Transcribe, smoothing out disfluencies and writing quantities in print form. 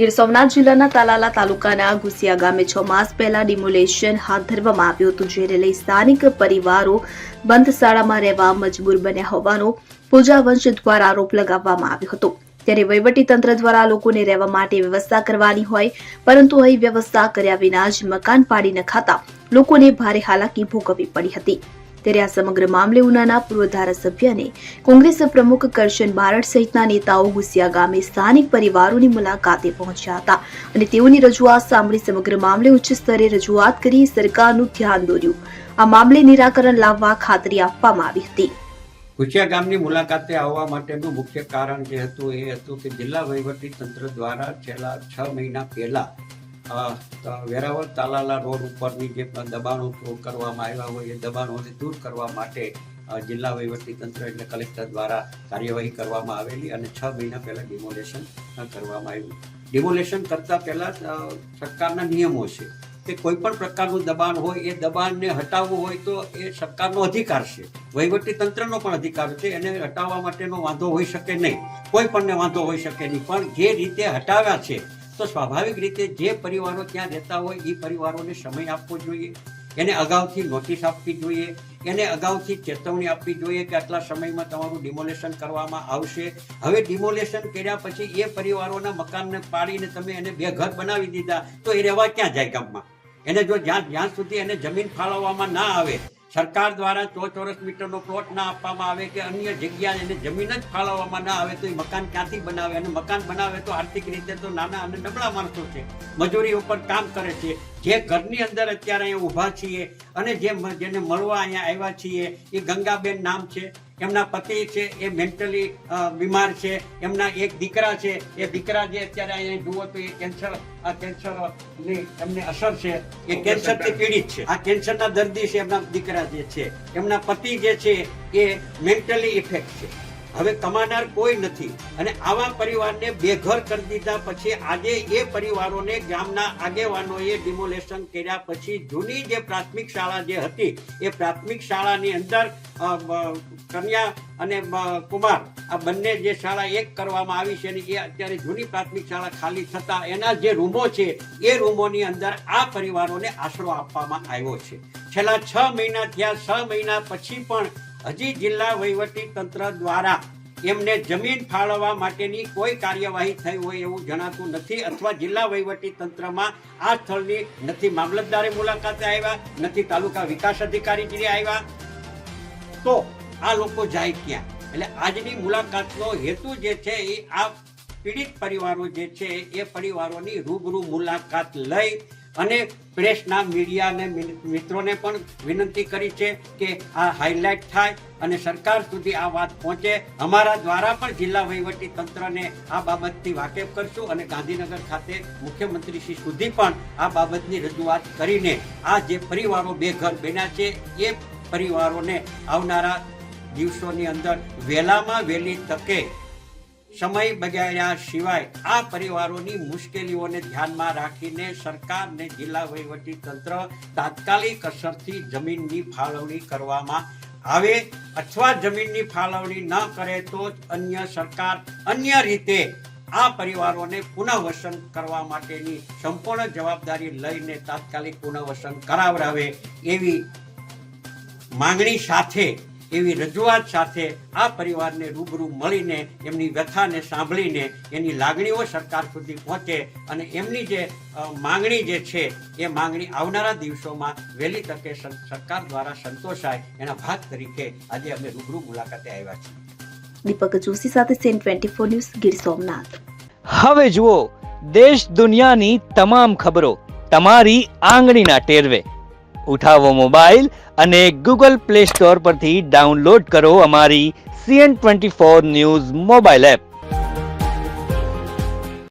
ગીર સોમનાથ જિલ્લાના તાલાલા તાલુકાના ઘુસિયા ગામે 6 માસ પહેલા ડિમોલેશન હાથ ધરવામાં આવ્યું હતું, જેને લઈ સ્થાનિક પરિવારો બંધ શાળામાં રહેવા મજબૂર બન્યા હોવાનો પૂજા વંશ દ્વારા આરોપ લગાવવામાં આવ્યો હતો। ત્યારે વહીવટી તંત્ર દ્વારા લોકોને રહેવા માટે વ્યવસ્થા કરવાની હોય, પરંતુ અહીં વ્યવસ્થા કર્યા વિના જ મકાન પાડી નખાતા લોકોને ભારે હાલાકી ભોગવવી પડી હતી। ત્યારે આ સમગ્ર મામલે ઉનાના પૂર્વ ધારાસભ્ય અને કોંગ્રેસ પ્રમુખ કરશન બારડ સહિતના નેતાઓ ઘુસિયા ગામે સ્થાનિક પરિવારોની મુલાકાતે પહોંચ્યા હતા અને તેઓની રજૂઆત સાંભળી સમગ્ર મામલે ઉચ્ચ સ્તરે રજૂઆત કરી સરકારનું ધ્યાન દોર્યું। આ મામલે નિરાકરણ લાવવા ખાતરી આપવામાં આવી હતી। ઘુસિયા ગામની મુલાકાતે આવવા માટેનું મુખ્ય કારણ જે હતું એ હતું કે જિલ્લા વહીવટી તંત્ર દ્વારા છેલ્લા 6 મહિના પહેલા વેરાવળ તાલાલા રોડ ઉપરની જે દબાણો કરવામાં આવ્યા હોય એ દબાણોને દૂર કરવા માટે જિલ્લા વહીવટી તંત્ર એટલે કલેક્ટર દ્વારા કાર્યવાહી કરવામાં આવેલી અને 6 મહિના પહેલા ડિમોલેશન કરવામાં આવ્યું। ડિમોલેશન કરતા પહેલા સરકારના નિયમો છે કે કોઈ પણ પ્રકારનું દબાણ હોય એ દબાણને હટાવવું હોય તો એ સરકારનો અધિકાર છે, વહીવટી તંત્રનો પણ અધિકાર છે, એને હટાવવા માટેનો વાંધો હોઈ શકે નહીં, કોઈ પણને વાંધો હોઈ શકે નહીં, પણ જે રીતે હટાવ્યા છે તો સ્વાભાવિક રીતે જે પરિવારો ત્યાં રહેતા હોય એ પરિવારોને સમય આપવો જોઈએ, એને અગાઉથી નોટિસ આપવી જોઈએ, એને અગાઉથી ચેતવણી આપવી જોઈએ કે આટલા સમયમાં તમારું ડિમોલેશન કરવામાં આવશે। હવે ડિમોલેશન કર્યા પછી એ પરિવારોના મકાનને પાડીને તમે એને બે ઘર બનાવી દીધા તો એ રહેવા ક્યાં જાય ગામમાં? એને જો જ્યાં સુધી એને જમીન ફાળવવામાં ના આવે, સરકાર દ્વારા 100 ચોરસ મીટરનો પ્લોટ ના આપવામાં આવે કે અન્ય જગ્યાએ એને જમીન જ ફાળવવામાં ના આવે તો એ મકાન ક્યાંથી બનાવે? અને મકાન બનાવે તો આર્થિક રીતે તો નાના અને નબળા માણસો છે, મજૂરી ઉપર કામ કરે છે, જે ઘરની અંદર અત્યારે અહીંયા ઊભા છીએ અને જેને મળવા અહીંયા આવ્યા છીએ એ ગંગાબેન નામ છે, એમના પતિ છે એ મેન્ટલી બીમાર છે, એમના એક દીકરા છે, એ દીકરા જે અત્યારે અહીંયા જુઓ તો એ કેન્સરની એમને અસર છે, એ કેન્સરથી પીડિત છે, આ કેન્સરના દર્દી છે એમના દીકરા જે છે, એમના પતિ જે છે એ મેન્ટલી ઇફેક્ટ છે, હવે કમાનાર કોઈ નથી અને આવા પરિવારને બેઘર કરી દીધા પછી આજે એ પરિવારોને ગામના આગેવાનોએ ડિમોલેશન કર્યા પછી જૂની જે પ્રાથમિક શાળા જે હતી એ પ્રાથમિક શાળાની અંદર કન્યા અને કુમાર આ બંને જે શાળા એક કરવામાં આવી છે અને એ અત્યારે જૂની પ્રાથમિક શાળા ખાલી થતા એના જે રૂમો છે એ રૂમોની અંદર આ પરિવારોને આશરો આપવામાં આવ્યો છે। છેલ્લા 6 મહિના થયા, 6 મહિના પછી પણ હજી જિલ્લા વહીવટી તંત્ર દ્વારા એમને જમીન ફાળવવા માટેની કોઈ કાર્યવાહી થઈ હોય એવું જણાતું નથી, અથવા જિલ્લા વહીવટી તંત્રમાં આ સ્થળની નથી મામલતદારે મુલાકાતે આવ્યા, નથી તાલુકા વિકાસ અધિકારી આવ્યા, તો આ લોકો જાય ક્યાં? એટલે આજની મુલાકાતનો હેતુ જે છે એ આ પીડિત પરિવારો જે છે એ પરિવારોની રૂબરૂ મુલાકાત લઈ અને પ્રેસના મીડિયાને મિત્રોને પણ વિનંતી કરી છે કે આ હાઇલાઇટ થાય અને સરકાર સુધી આ વાત પહોંચે। અમારા દ્વારા પણ જિલ્લા વહીવટી તંત્રને આ બાબતથી વાકેફ કરશું અને ગાંધીનગર ખાતે મુખ્યમંત્રી શ્રી સુધી પણ આ બાબતની રજૂઆત કરીને આ જે પરિવારો બેઘર બન્યા છે એ પરિવારોને આવનારા દિવસોની અંદર વહેલામાં વહેલી તકે સમય બગાડ્યા સિવાય આ પરિવારોની મુશ્કેલીઓને ધ્યાનમાં રાખીને સરકાર ને જિલ્લા વહીવટી તંત્ર તાત્કાલિક અસરથી જમીનની ફાળવણી કરવામાં આવે, અથવા જમીનની ફાળવણી ન કરે તો સરકાર અન્ય રીતે આ પરિવારોને પુનઃવસન કરવા માટેની સંપૂર્ણ જવાબદારી લઈને તાત્કાલિક પુનઃવસન કરાવડાવે એવી માંગણી સાથે, એવી રજૂઆત સાથે આ પરિવારને રૂબરૂ મળીને એમની વ્યથાને સાંભળીને એની લાગણીઓ સરકાર સુધી પહોંચે અને એમની જે માંગણી જે છે એ માંગણી આવનારા દિવસોમાં વહેલી તકે સરકાર દ્વારા સંતોષાય એના ભાગ તરીકે આજે અમે રૂબરૂ મુલાકાતે આવ્યા છીએ। દીપક જોશી સાથે સેન 24 ન્યૂઝ, ગીર સોમનાથ। હવે જુઓ દેશ દુનિયાની તમામ ખબરો તમારી આંગળીના ટેરવે। ઉઠાવો મોબાઈલ અને ગૂગલ પ્લે સ્ટોર પરથી ડાઉનલોડ કરો અમારી CN24 ન્યૂઝ મોબાઈલ એપ।